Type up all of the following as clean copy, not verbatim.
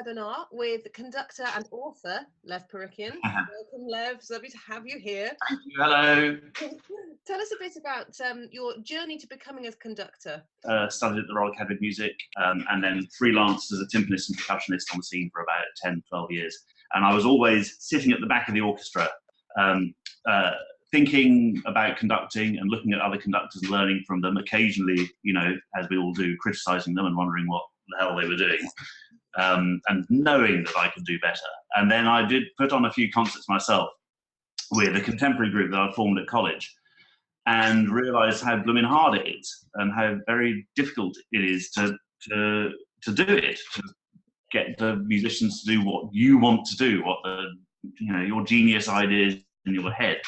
webinar with conductor and author Lev Parikian. Welcome, Lev. It's lovely to have you here. Hello. Tell us a bit about your journey to becoming a conductor. Studied at the Royal Academy of Music and then freelanced as a timpanist and percussionist on the scene for about 10, 12 years. And I was always sitting at the back of the orchestra, thinking about conducting and looking at other conductors and learning from them, occasionally, you know, as we all do, criticising them and wondering what the hell they were doing, and knowing that I could do better. And then I did put on a few concerts myself with a contemporary group that I formed at college, and realised how blooming hard it is and how very difficult it is to do it, to get the musicians to do what you want to do, what the, you know, your genius ideas in your head.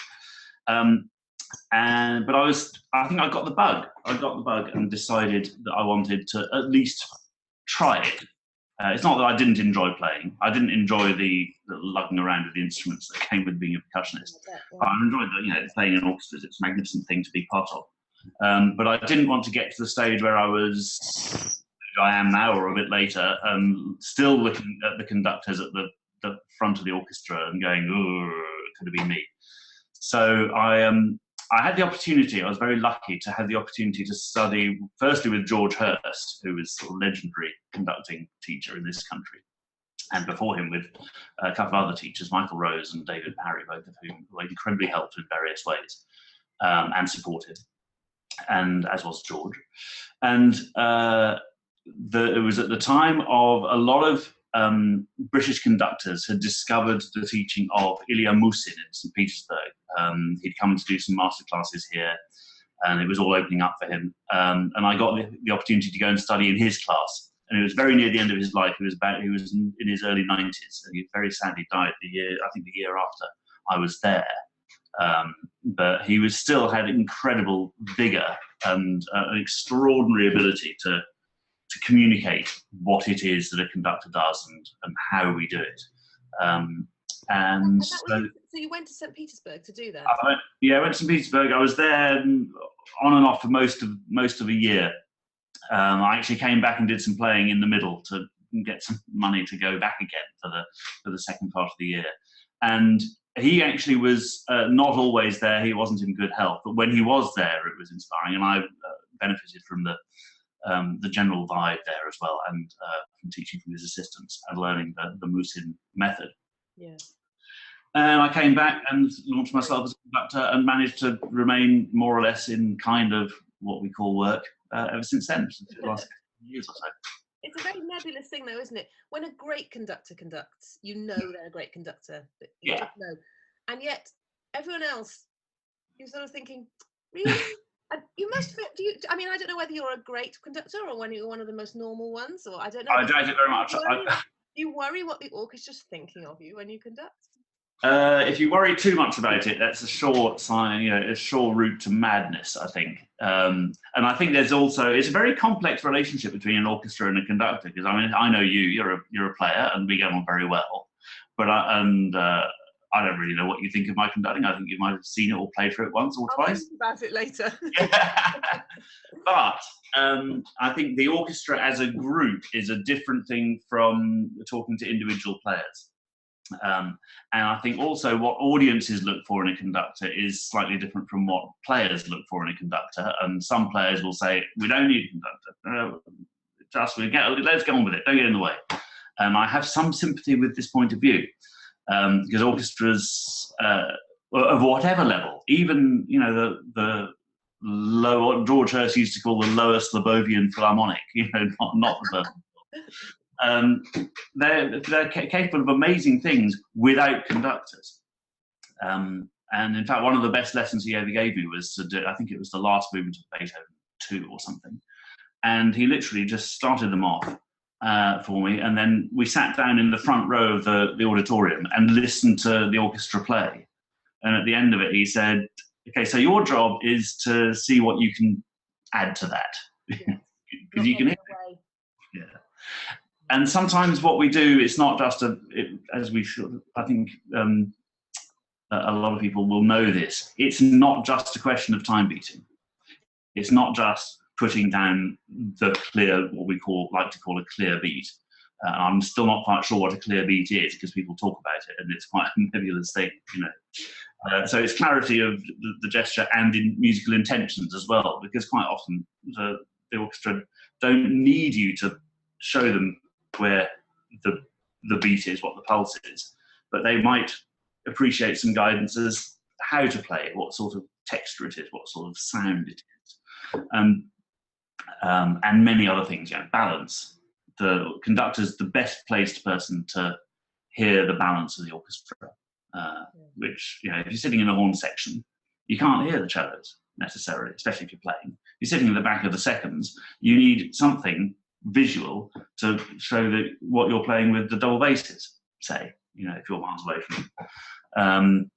But I think I got the bug. I got the bug and decided that I wanted to at least try it. It's not that I didn't enjoy playing. I didn't enjoy the lugging around with the instruments that came with being a percussionist. But I enjoyed playing in orchestras. It's a magnificent thing to be part of. But I didn't want to get to the stage where I am now, or a bit later, still looking at the conductors at the front of the orchestra and going, "Oh, could have been me." So I had the opportunity. I was very lucky to have the opportunity to study firstly with George Hurst, who was a legendary conducting teacher in this country, and before him with a couple of other teachers, Michael Rose and David Parry, both of whom were incredibly helped in various ways and supported, and as was George. And it was at the time of a lot of British conductors had discovered the teaching of Ilya Musin in St. Petersburg. He'd come to do some master classes here, and it was all opening up for him. And I got the opportunity to go and study in his class. And it was very near the end of his life. He was in his early 90s, and he very sadly died the year after I was there. But he still had incredible vigor and an extraordinary ability to communicate what it is that a conductor does and how we do it. So you went to St. Petersburg to do that? I went to St. Petersburg. I was there on and off for most of a year. I actually came back and did some playing in the middle to get some money to go back again for the second part of the year. And he actually was not always there. He wasn't in good health, but when he was there, it was inspiring, and I benefited from the general vibe there as well, and from teaching from his assistants and learning the Musin method. Yeah. And I came back and launched myself as a conductor and managed to remain more or less in kind of what we call work ever since then, since the last years or so. It's a very nebulous thing though, isn't it? When a great conductor conducts, you know they're a great conductor. You just know. And yet everyone else, you're sort of thinking, really? And you must fit, I mean, I don't know whether you're a great conductor or when you're one of the most normal ones, or I don't know. I doubt it very much. Do you worry what the orchestra's thinking of you when you conduct? If you worry too much about it, that's a sure sign, a sure route to madness, I think. And I think there's also, it's a very complex relationship between an orchestra and a conductor, because I mean, I know you're a player and we get on very well, but I don't really know what you think of my conducting. I think you might have seen it or played for it once or twice. I'll think about it later. But I think the orchestra as a group is a different thing from talking to individual players. And I think also what audiences look for in a conductor is slightly different from what players look for in a conductor. And some players will say, we don't need a conductor. Let's get on with it. Don't get in the way. I have some sympathy with this point of view. Because orchestras of whatever level, even the low, George Hurst used to call the lower Slavovian Philharmonic, not the they're capable of amazing things without conductors. And in fact, one of the best lessons he ever gave me was to do, I think it was the last movement of Beethoven 2 or something, and he literally just started them off for me, and then we sat down in the front row of the auditorium and listened to the orchestra play. And at the end of it, he said, "Okay, so your job is to see what you can add to that, because you can hear it." Yeah. And sometimes what we do, it's not just as we should. I think a lot of people will know this. It's not just a question of time beating. It's not just putting down the clear, what we like to call a clear beat. I'm still not quite sure what a clear beat is because people talk about it and it's quite a nebulous thing, so it's clarity of the gesture and in musical intentions as well, because quite often the orchestra don't need you to show them where the beat is, what the pulse is, but they might appreciate some guidance as how to play it, what sort of texture it is, what sort of sound it is, and many other things. Balance. The conductor's the best placed person to hear the balance of the orchestra, which, if you're sitting in a horn section, you can't hear the cellos necessarily, especially if you're playing. You're sitting in the back of the seconds, you need something visual to show that what you're playing with the double basses, say, if you're miles away from them.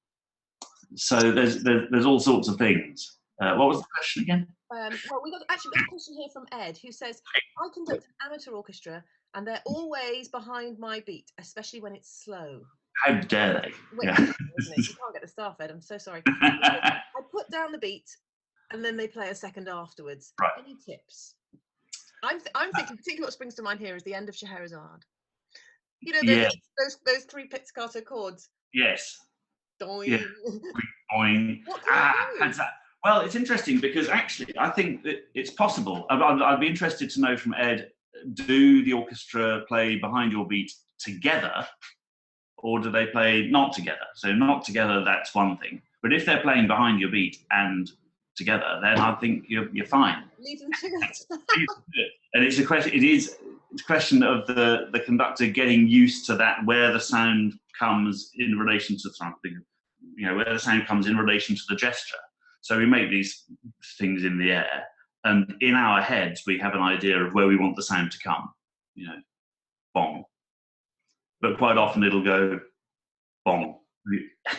So there's all sorts of things. What was the question again? Well, we got a question here from Ed, who says, I conduct an amateur orchestra and they're always behind my beat, especially when it's slow. How dare they? You can't get the staff, Ed. I'm so sorry. I put down the beat and then they play a second afterwards. Right. Any tips? I'm thinking, particularly what springs to mind here is the end of Scheherazade. Those three pizzicato chords. Yes. Doing. Yeah. Doing. What can you do? Well, it's interesting because actually I think that it's possible. I'd be interested to know from Ed, do the orchestra play behind your beat together or do they play not together? So not together, that's one thing. But if they're playing behind your beat and together, then I think you're fine. Leave them together. And it's a question of the conductor getting used to that, where the sound comes in relation to something, where the sound comes in relation to the gesture. So we make these things in the air, and in our heads we have an idea of where we want the sound to come, bong. But quite often it'll go bong. Yeah.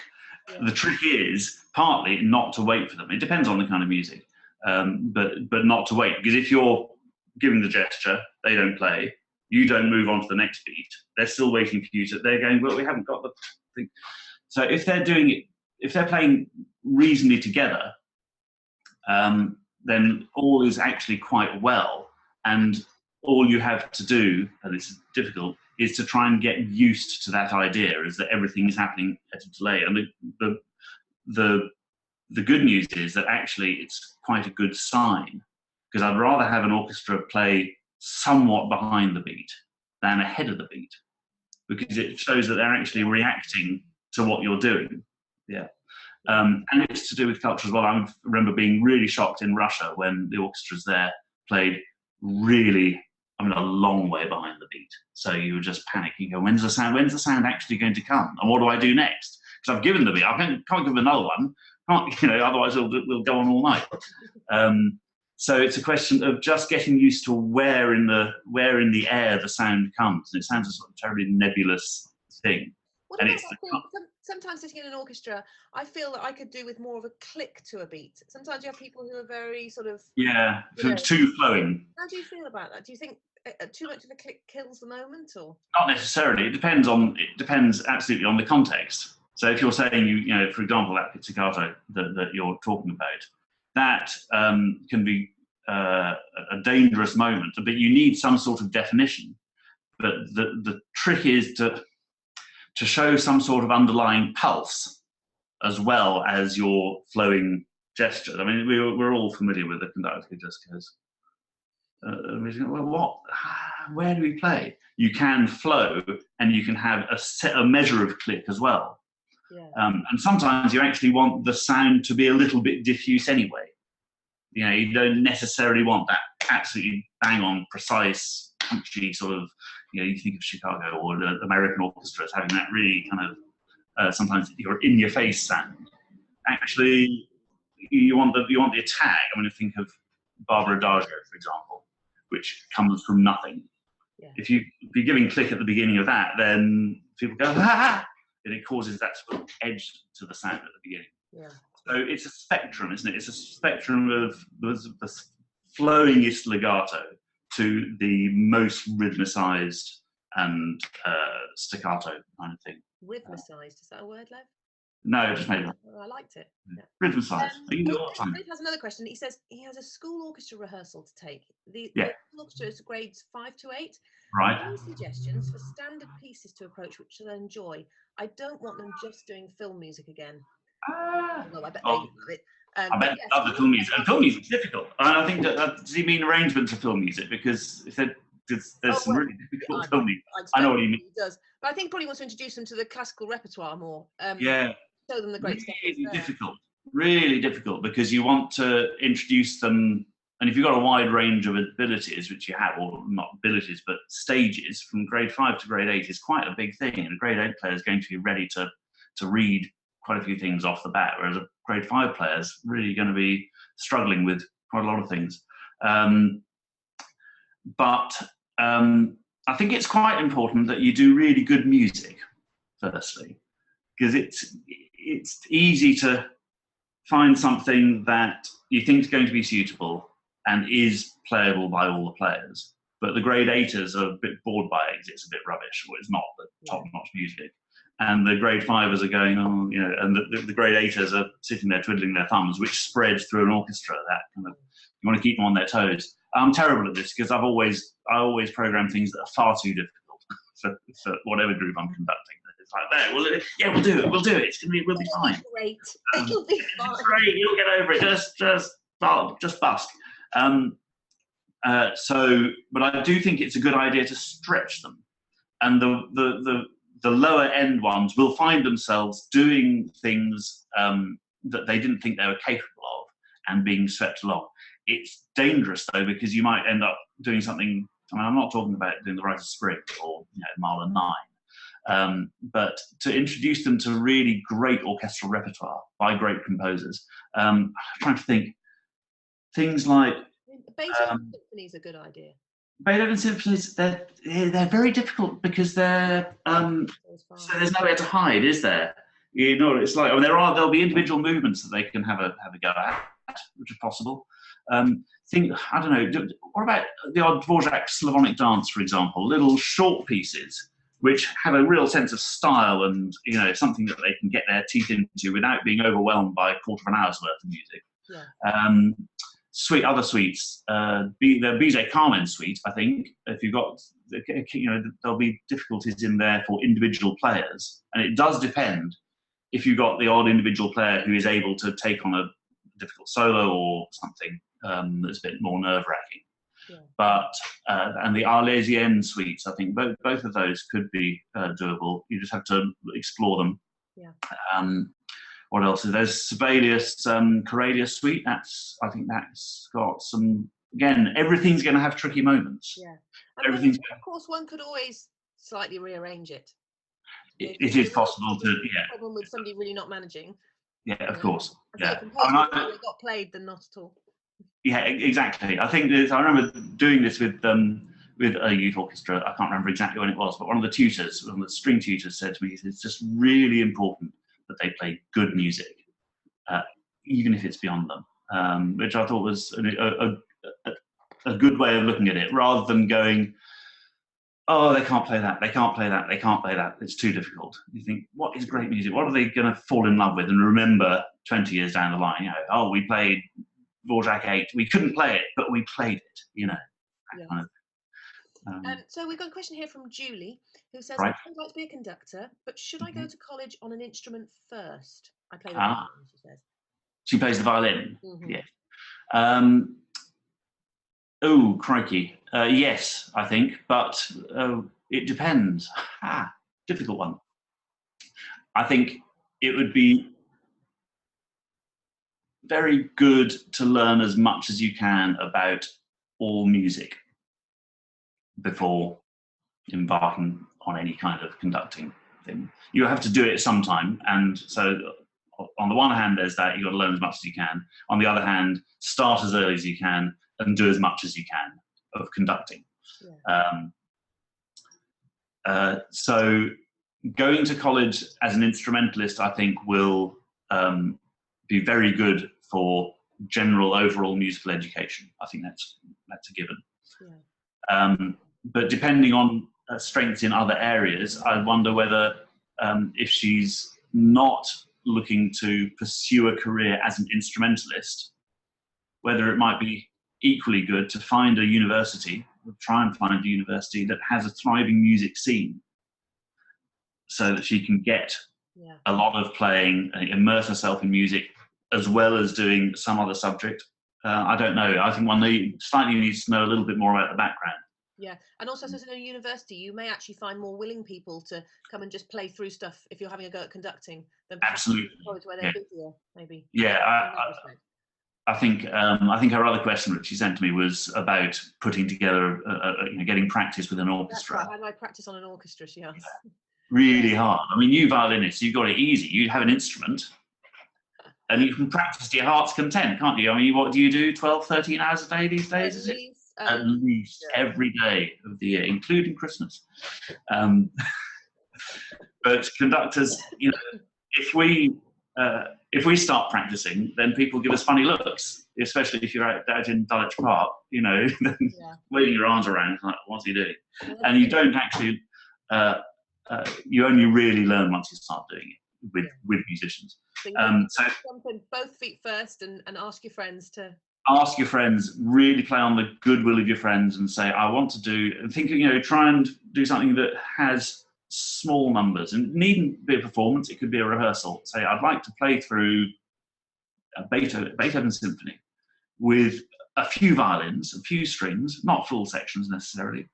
The trick is partly not to wait for them. It depends on the kind of music, but not to wait, because if you're giving the gesture, they don't play, you don't move on to the next beat, they're still waiting for you to, they're going, well, we haven't got the thing. So if they're doing it, if they're playing reasonably together, then all is actually quite well, and all you have to do, and this is difficult, is to try and get used to that idea, is that everything is happening at a delay. And the good news is that actually it's quite a good sign, because I'd rather have an orchestra play somewhat behind the beat than ahead of the beat, because it shows that they're actually reacting to what you're doing. Yeah. And it's to do with culture as well. I remember being really shocked in Russia when the orchestras there played really, a long way behind the beat. So you were just panicking, going, when's the sound actually going to come? And what do I do next? Because I've given the beat, I can't give another one. Otherwise we'll go on all night. So it's a question of just getting used to where in the air the sound comes. And it sounds a sort of terribly nebulous thing. What about that thing? Sometimes sitting in an orchestra, I feel that I could do with more of a click to a beat. Sometimes you have people who are very sort of... Yeah, too flowing. How do you feel about that? Do you think too much of a click kills the moment, or...? Not necessarily. It depends absolutely on the context. So if you're saying, for example, that pizzicato that you're talking about, that can be a dangerous moment, but you need some sort of definition. But the trick is to show some sort of underlying pulse as well as your flowing gestures. We're all familiar with the conductor who just goes, well, what? Where do we play? You can flow and you can have a measure of click as well. Yeah. And sometimes you actually want the sound to be a little bit diffuse anyway. You don't necessarily want that absolutely bang on, precise, punchy sort of, you think of Chicago or the American orchestras having that really kind of, sometimes you're in your face sound. Actually, you want the attack. Think of Barbara Adagio, for example, which comes from nothing. Yeah. If you're giving click at the beginning of that, then people go, ha! And it causes that sort of edge to the sound at the beginning. Yeah. So it's a spectrum, isn't it? It's a spectrum of the flowingest legato to the most rhythmicized and staccato kind of thing. Rhythmicized, is that a word, Lev? No, just made it. I liked it. Yeah. Rhythm size. You can do it all the time. Dave has another question. He says he has a school orchestra rehearsal to take. The Yeah. orchestra is grades 5 to 8. Right. Any suggestions for standard pieces to approach which they'll enjoy? I don't want them just doing film music again. Although I bet they love it. I bet they love the film music. And film music's difficult. And I think does he mean arrangements of film music? Because if there's some really difficult film music. I know what he means. He does. But I think probably wants to introduce them to the classical repertoire more. Yeah. Show them the great really stuff. Difficult. Really difficult, because you want to introduce them, and if you've got a wide range of abilities, which you have, or not abilities, but stages, from grade 5 to grade 8 is quite a big thing. And a grade 8 player is going to be ready to read quite a few things off the bat, whereas a grade 5 player is really going to be struggling with quite a lot of things. But I think it's quite important that you do really good music, firstly, because it's easy to find something that you think is going to be suitable and is playable by all the players. But the grade 8ers are a bit bored by it, it's a bit rubbish, or it's not the top-notch music. And the grade 5ers are going, oh, you know, and the grade 8ers are sitting there twiddling their thumbs, which spreads through an orchestra. That kind of, you want to keep them on their toes. I'm terrible at this, because I always program things that are far too difficult for whatever group I'm conducting. It's like, there, we'll do it. We'll do it. We'll be fine. Great. It'll be fine. It's great. You'll get over it. Just busk. But I do think it's a good idea to stretch them, and the lower end ones will find themselves doing things that they didn't think they were capable of and being swept along. It's dangerous though, because you might end up doing something. I mean, I'm not talking about doing the Rite of Spring or Mile of 9, but to introduce them to really great orchestral repertoire by great composers. I'm trying to think things like Beethoven Symphony is a good idea. Beethoven symphonies, they're very difficult, because they're so there's nowhere to hide, is there? You know, it's like, I mean, there'll be individual movements that they can have a go at, which is possible. I don't know. What about the odd Dvorak Slavonic dance, for example? Little short pieces which have a real sense of style, and something that they can get their teeth into without being overwhelmed by a quarter of an hour's worth of music. Yeah. Other suites, the Bizet Carmen suite, I think, if you've got, there'll be difficulties in there for individual players. And it does depend if you've got the odd individual player who is able to take on a difficult solo or something that's a bit more nerve-wracking. Yeah. But, and the Arlésienne suites, I think both of those could be doable. You just have to explore them. Yeah. What else? There's Sibelius Corellius suite. I think that's got some. Again, everything's going to have tricky moments. Yeah, everything's. Of course, one could always slightly rearrange it. It is possible to. Yeah. Problem with somebody really not managing. Yeah, of course. Yeah. I got played than not at all. Yeah, exactly. I think I remember doing this with a youth orchestra. I can't remember exactly when it was, but one of the string tutors said to me, "It's just really important that they play good music, even if it's beyond them," which I thought was a good way of looking at it, rather than going, "Oh, they can't play that, they can't play that, they can't play that, it's too difficult." You think, what is great music? What are they going to fall in love with and remember 20 years down the line? Oh, we played Dvorak 8, we couldn't play it, but we played it, Yeah. Kind of, so we've got a question here from Julie, who says, right. I'd like to be a conductor, but should I go to college on an instrument first? I play the violin, she says. She plays the violin? Yeah. Oh, crikey. Yes, I think, but it depends. Difficult one. I think it would be very good to learn as much as you can about all music before embarking on any kind of conducting thing. You have to do it sometime, and so on the one hand there's that, you've got to learn as much as you can. On the other hand, start as early as you can and do as much as you can of conducting. Yeah. So going to college as an instrumentalist, I think, will be very good for general overall musical education. I think that's a given. Yeah. But depending on strengths in other areas, I wonder whether if she's not looking to pursue a career as an instrumentalist, whether it might be equally good to find a university, or try and find a university that has a thriving music scene, so that she can get a lot of playing, immerse herself in music, as well as doing some other subject. I don't know. I think one slightly needs to know a little bit more about the background. Yeah, and also, as in a university, you may actually find more willing people to come and just play through stuff if you're having a go at conducting than absolutely where they're busier, maybe. Yeah, I think her other question that she sent to me was about putting together, getting practice with an orchestra. That's right. How do I practice on an orchestra? She asked. Really hard. I mean, you violinists, you've got it easy. You have an instrument, and you can practice to your heart's content, can't you? I mean, what do you do? 12, 13 hours a day these days? Is it? At least every day of the year, including Christmas. But conductors, if we start practicing, then people give us funny looks, especially if you're out in Dulwich Park, waving your arms around, like, what's he doing? And you don't actually, you only really learn once you start doing it with musicians. So jump in both feet first and ask your friends to. Ask your friends, really play on the goodwill of your friends and say, I want to do, and think, try and do something that has small numbers, and it needn't be a performance, it could be a rehearsal. Say, I'd like to play through a Beethoven symphony with a few violins, a few strings, not full sections necessarily,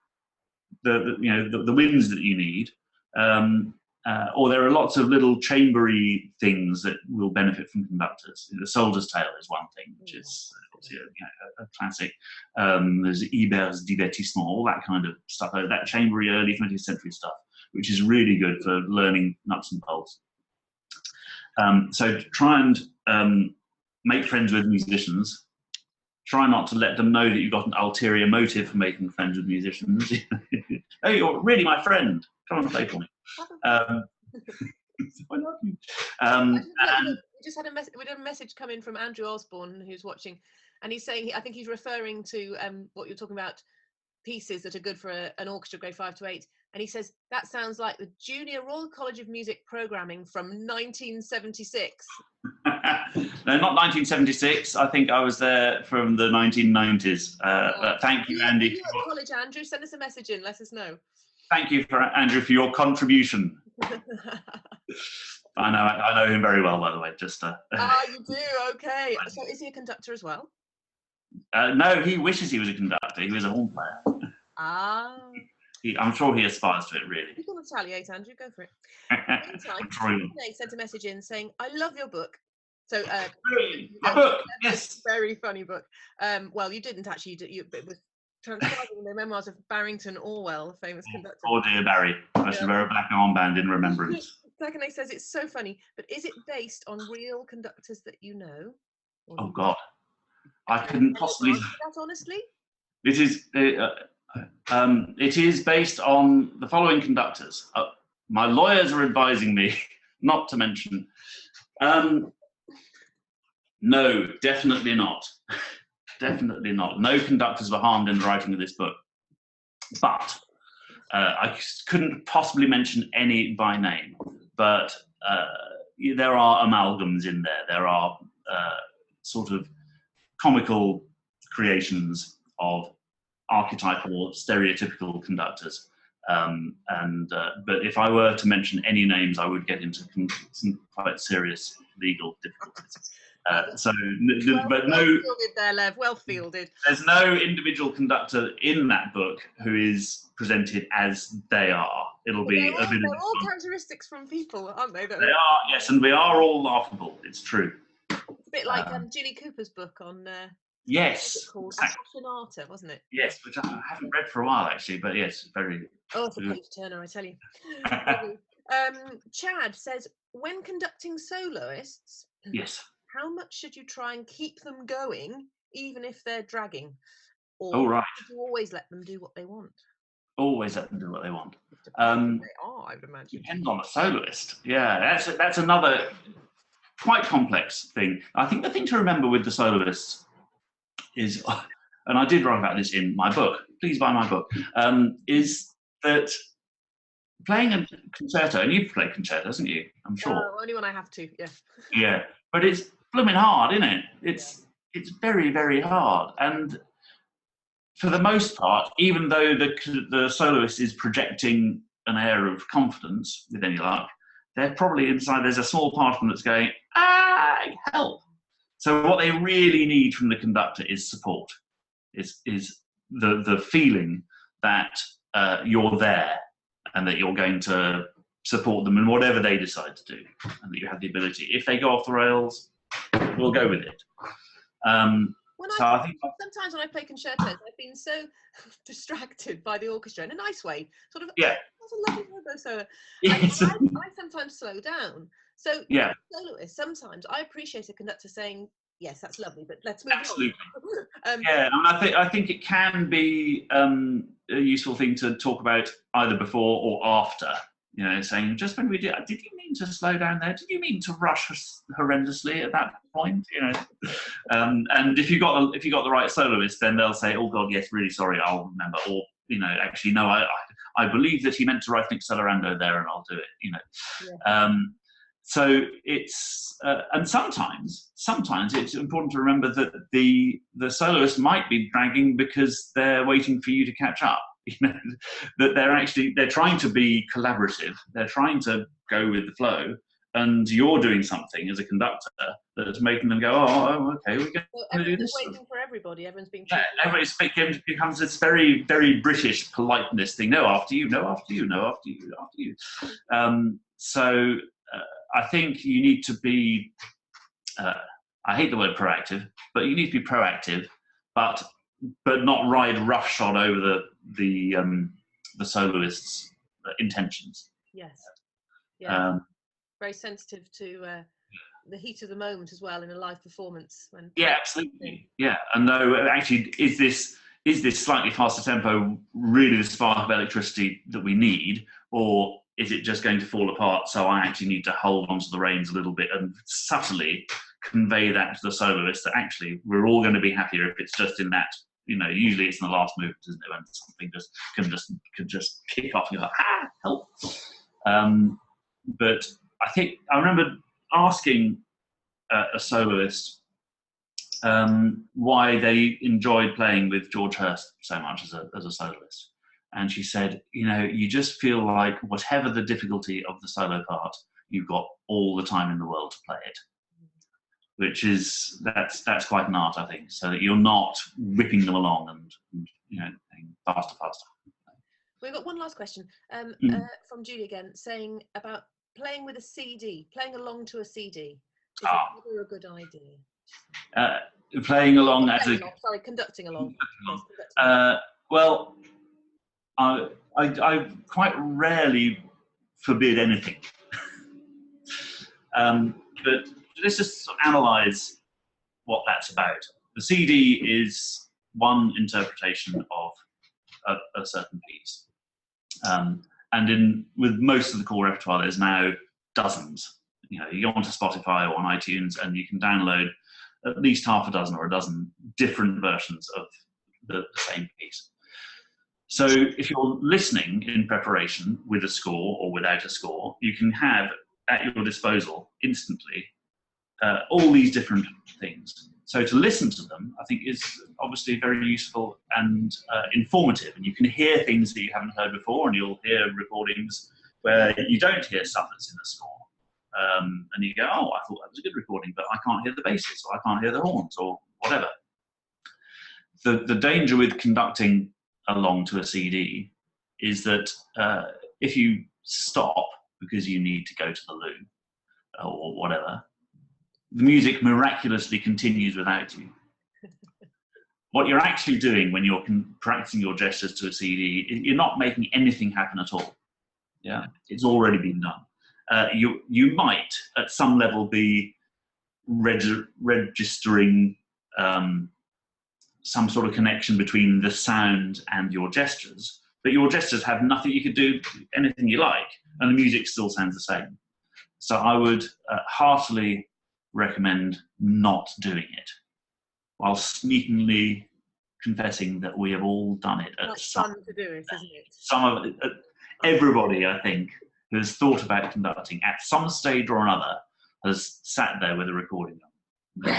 the winds that you need, or there are lots of little chambery things that will benefit from conductors. The Soldier's Tale is one thing, which is a classic. There's Iber's Divertissement, all that kind of stuff, that chambery early 20th century stuff, which is really good for learning nuts and bolts. So try and make friends with musicians. Try not to let them know that you've got an ulterior motive for making friends with musicians. Oh, you're really my friend. Come and play for me. I love you. We just had a message come in from Andrew Osborne, who's watching, and he's saying, I think he's referring to what you're talking about, pieces that are good for an orchestra grade 5 to 8, and he says that sounds like the Junior Royal College of Music programming from 1976. No, not 1976. I think I was there from the 1990s. Thank you, Andy. You at college, Andrew? Send us a message in. Let us know. Thank you, Andrew, for your contribution. I know him very well, by the way. Just. You do? Okay. So is he a conductor as well? No, he wishes he was a conductor. He was a horn player. I'm sure he aspires to it, really. You can retaliate, Andrew. Go for it. Meantime, they sent a message in saying, I love your book. So, my book, yes. Very funny book. Well, you didn't actually. It was transcribing the memoirs of Barrington Orwell, a famous conductor. Oh dear, Barry. I should wear a black armband in remembrance. Secondly, says it's so funny, but is it based on real conductors that you know? Oh God, I couldn't possibly. That honestly, it is based on the following conductors. My lawyers are advising me not to mention. No, definitely not. Definitely not. No conductors were harmed in the writing of this book. But I couldn't possibly mention any by name. But there are amalgams in there. There are sort of comical creations of archetypal, stereotypical conductors. But if I were to mention any names, I would get into some quite serious legal difficulties. But no. Well fielded there, Lev. Well fielded. There's no individual conductor in that book who is presented as they are. It'll be a bit. They're all characteristics from people, aren't they? They are, yes, and we are all laughable. It's true. It's a bit like Ginny Cooper's book on. Yes. It's called Sonata, wasn't it? Yes, which I haven't read for a while actually, but yes, very. Oh, it's a page turner, I tell you. Chad says, when conducting soloists. Yes. How much should you try and keep them going, even if they're dragging? Or should you always let them do what they want? Always let them do what they want. They are, I would imagine. Depends on the soloist. Yeah, that's another quite complex thing. I think the thing to remember with the soloists is, and I did write about this in my book, please buy my book, is that playing a concerto, and you've played concerto, hasn't you? I'm sure. No, only when I have to. Yeah. Yeah, but it's blooming hard, isn't it? It's very, very hard, and for the most part, even though the soloist is projecting an air of confidence, with any luck, they're probably inside. There's a small part of them that's going, help. So what they really need from the conductor is support. Is the feeling that you're there and that you're going to support them in whatever they decide to do, and that you have the ability. If they go off the rails, we'll go with it. I think sometimes when I play concertos, I've been so distracted by the orchestra in a nice way. Sort of, yeah. That's a lovely oboe solo. Yes. I sometimes slow down. So yeah, soloists, sometimes I appreciate a conductor saying, "Yes, that's lovely, but let's move absolutely. on." Yeah, and I think it can be a useful thing to talk about either before or after. You know, saying, just when we did you mean to slow down there? Did you mean to rush horrendously at that point? You know, and if you got the right soloist, then they'll say, oh God, yes, really sorry, I'll remember. Or, you know, actually no, I believe that he meant to write an accelerando there, and I'll do it. You know, yeah. So it's and sometimes it's important to remember that the soloist might be dragging because they're waiting for you to catch up. You know, that they're trying to be collaborative. They're trying to go with the flow, and you're doing something as a conductor that's making them go, oh okay, we're going to do this. Waiting for everybody. Everyone's being it becomes this very, very British politeness thing. No, after you. No, after you. No, after you. After you. So I think you need to be. I hate the word proactive, but you need to be proactive, but not ride roughshod over the soloist's intentions. Yes. Yeah. Very sensitive to the heat of the moment as well in a live performance. Yeah, absolutely. Yeah, and no, actually, is this slightly faster tempo really the spark of electricity that we need, or is it just going to fall apart? So I actually need to hold onto the reins a little bit and subtly convey that to the soloist that actually we're all going to be happier if it's just in that. You know, usually it's in the last movement, isn't it? When something can just kick off and you're like, help. But I think I remember asking a soloist why they enjoyed playing with George Hurst so much as a soloist, and she said, you know, you just feel like whatever the difficulty of the solo part, you've got all the time in the world to play it. Which is that's quite an art, I think, so that you're not whipping them along and you know, faster. We've got one last question from Julie again, saying about playing with a CD, playing along to a CD. Is it ever a good idea? Playing along conducting along. Well, I quite rarely forbid anything, but. Let's just analyse what that's about. The CD is one interpretation of a certain piece. And with most of the core repertoire, there's now dozens. You know, you go onto Spotify or on iTunes and you can download at least half a dozen or a dozen different versions of the same piece. So if you're listening in preparation with a score or without a score, you can have at your disposal instantly all these different things. So to listen to them, I think, is obviously very useful and informative. And you can hear things that you haven't heard before, and you'll hear recordings where you don't hear stuff that's in the score. And you go, oh, I thought that was a good recording, but I can't hear the basses, or I can't hear the horns, or whatever. The danger with conducting along to a CD is that if you stop because you need to go to the loo or whatever, the music miraculously continues without you. What you're actually doing when you're practicing your gestures to a CD, you're not making anything happen at all. Yeah, it's already been done. You might, at some level, be registering some sort of connection between the sound and your gestures, but your gestures have nothing. You could do anything you like, and the music still sounds the same. So I would heartily recommend not doing it, while sneakingly confessing that we have all done it. It's fun to do it, isn't it? Some of it, Everybody, I think, who has thought about conducting at some stage or another has sat there with a recording on.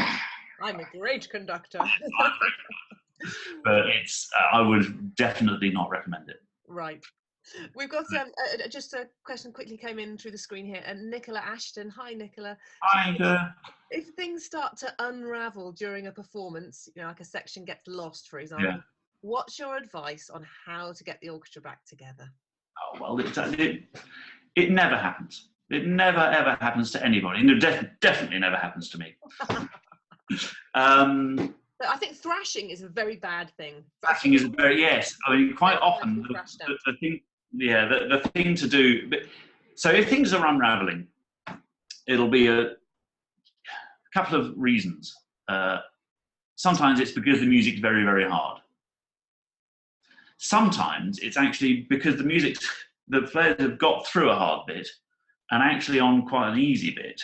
I'm a great conductor. But I would definitely not recommend it. Right. We've got just a question quickly came in through the screen here, and Nicola Ashton. Hi, Nicola. Hi. If things start to unravel during a performance, like a section gets lost, for example, what's your advice on how to get the orchestra back together? Oh, well, it never happens. It never, ever happens to anybody. And it definitely never happens to me. But I think thrashing is a very bad thing. Thrashing is yes. I mean, quite often the thing, the thing to do. So if things are unraveling, it'll be a couple of reasons. Sometimes it's because the music's very, very hard. Sometimes it's actually because the players have got through a hard bit and actually on quite an easy bit,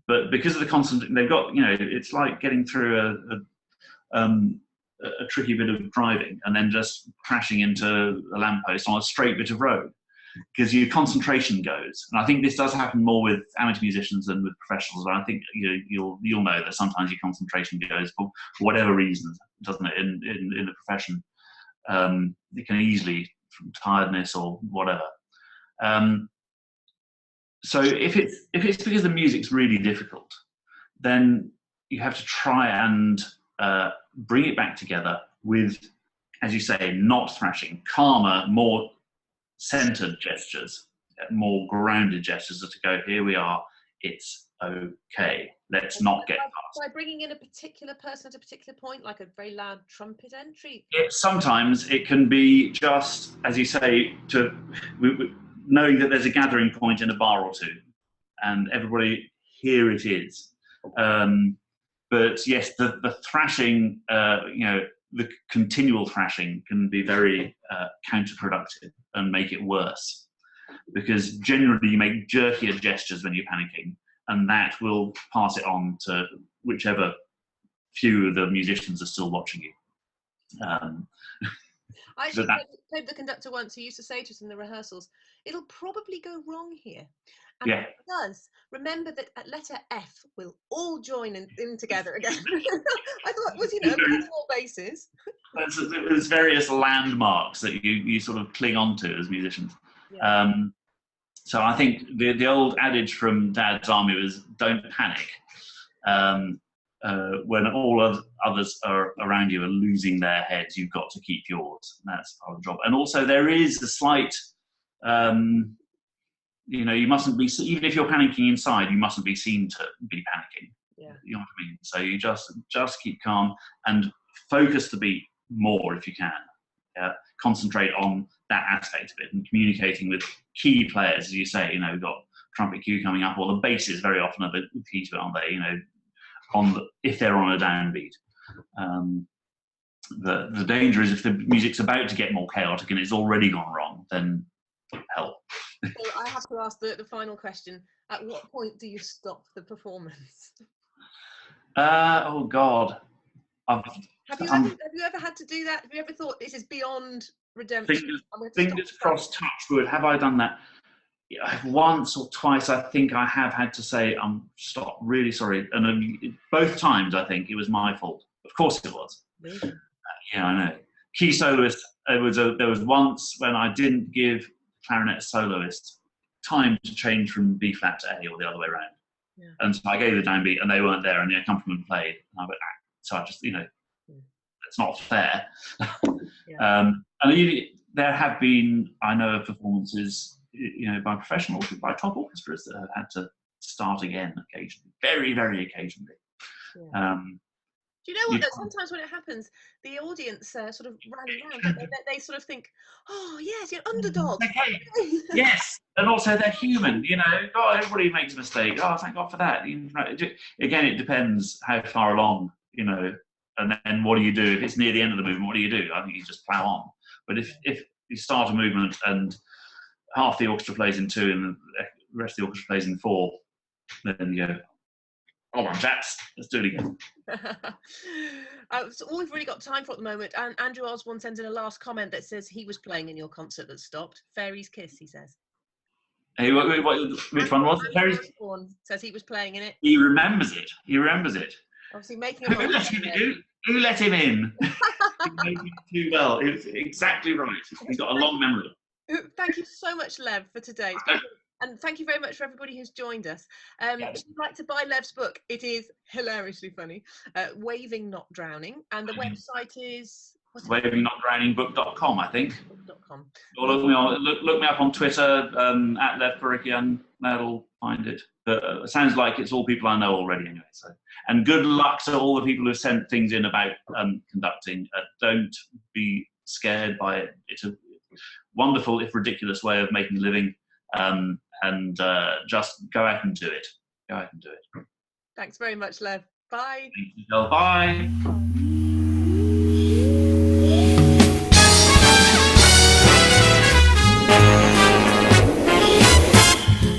but because of the constant, they've got, it's like getting through a tricky bit of driving and then just crashing into a lamppost on a straight bit of road, because your concentration goes. And I think this does happen more with amateur musicians than with professionals. And I think you'll know that sometimes your concentration goes for whatever reasons, doesn't it? In the profession, it can easily, from tiredness or whatever. So if it's because the music's really difficult, then you have to try and bring it back together with, as you say, not thrashing, calmer, more centered gestures, more grounded gestures to go, here we are, it's okay, let's not get past. By bringing in a particular person at a particular point, like a very loud trumpet entry? Sometimes it can be just, as you say, knowing that there's a gathering point in a bar or two, and everybody, here it is. But yes, the thrashing, the continual thrashing can be very counterproductive and make it worse, because generally you make jerkier gestures when you're panicking, and that will pass it on to whichever few of the musicians are still watching you. I actually played the conductor once who used to say to us in the rehearsals, it'll probably go wrong here. And if it does, remember that at letter F, we'll all join in together again. I thought, was, all bases. There's various landmarks that you sort of cling on to as musicians. Yeah. So I think the old adage from Dad's Army was, don't panic. When all others are around you are losing their heads, you've got to keep yours. That's part of the job. And also there is a slight, you mustn't be, even if you're panicking inside, you mustn't be seen to be panicking. Yeah. You know what I mean? So you just keep calm and focus the beat more if you can. Yeah? Concentrate on that aspect of it and communicating with key players, as you say. We've got trumpet cue coming up, or the basses very often are the key to it, aren't they? If they're on a downbeat. The danger is if the music's about to get more chaotic and it's already gone wrong, then help. So I have to ask the final question. At what point do you stop the performance? Oh God. Have you ever had to do that? Have you ever thought this is beyond redemption? Fingers crossed, touch wood. Have I done that? Once or twice, I think I have had to say, stop, really sorry. And both times, I think, it was my fault. Of course it was. Really? Yeah, I know. Key soloist, there was once when I didn't give clarinet soloist time to change from B flat to A or the other way around. Yeah. And so I gave the downbeat and they weren't there and the accompaniment played. And I went, so I just, it's not fair. Yeah. And there have been, I know, performances, by professionals, by top orchestras that have had to start again occasionally, very, very occasionally. Yeah. Do you know what? Sometimes when it happens, the audience sort of rally around. They sort of think, "Oh yes, you're underdog." Okay. Yes, and also they're human. God, everybody makes a mistake. Oh, thank God for that. Again, it depends how far along, and then what do you do if it's near the end of the movement? What do you do? I think you just plow on. But if you start a movement and half the orchestra plays in 2 and the rest of the orchestra plays in 4, then you go, Come on, chaps, let's do it again. So all we've really got time for at the moment, and Andrew Osborne sends in a last comment that says he was playing in your concert that stopped. Fairy's Kiss, he says. Hey, which one was it? Andrew Osborne says he was playing in it. He remembers it. Obviously making Who let him in? He made it too well. It's exactly right. He's got a long memory. Thank you so much, Lev, for today. And thank you very much for everybody who's joined us. If you'd like to buy Lev's book, it is hilariously funny, Waving Not Drowning, and the website is wavingnotdrowningbook.com, I think. .com. Or look me up on Twitter at Lev Parikian. That'll find it. But it sounds like it's all people I know already anyway. So, and good luck to all the people who sent things in about conducting. Don't be scared by it. It's a wonderful, if ridiculous, way of making a living. And just go out and do it. Thanks very much, Lev. Bye. Thank you, Jill. Bye.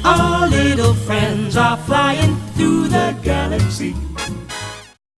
Our little friends are flying through the galaxy.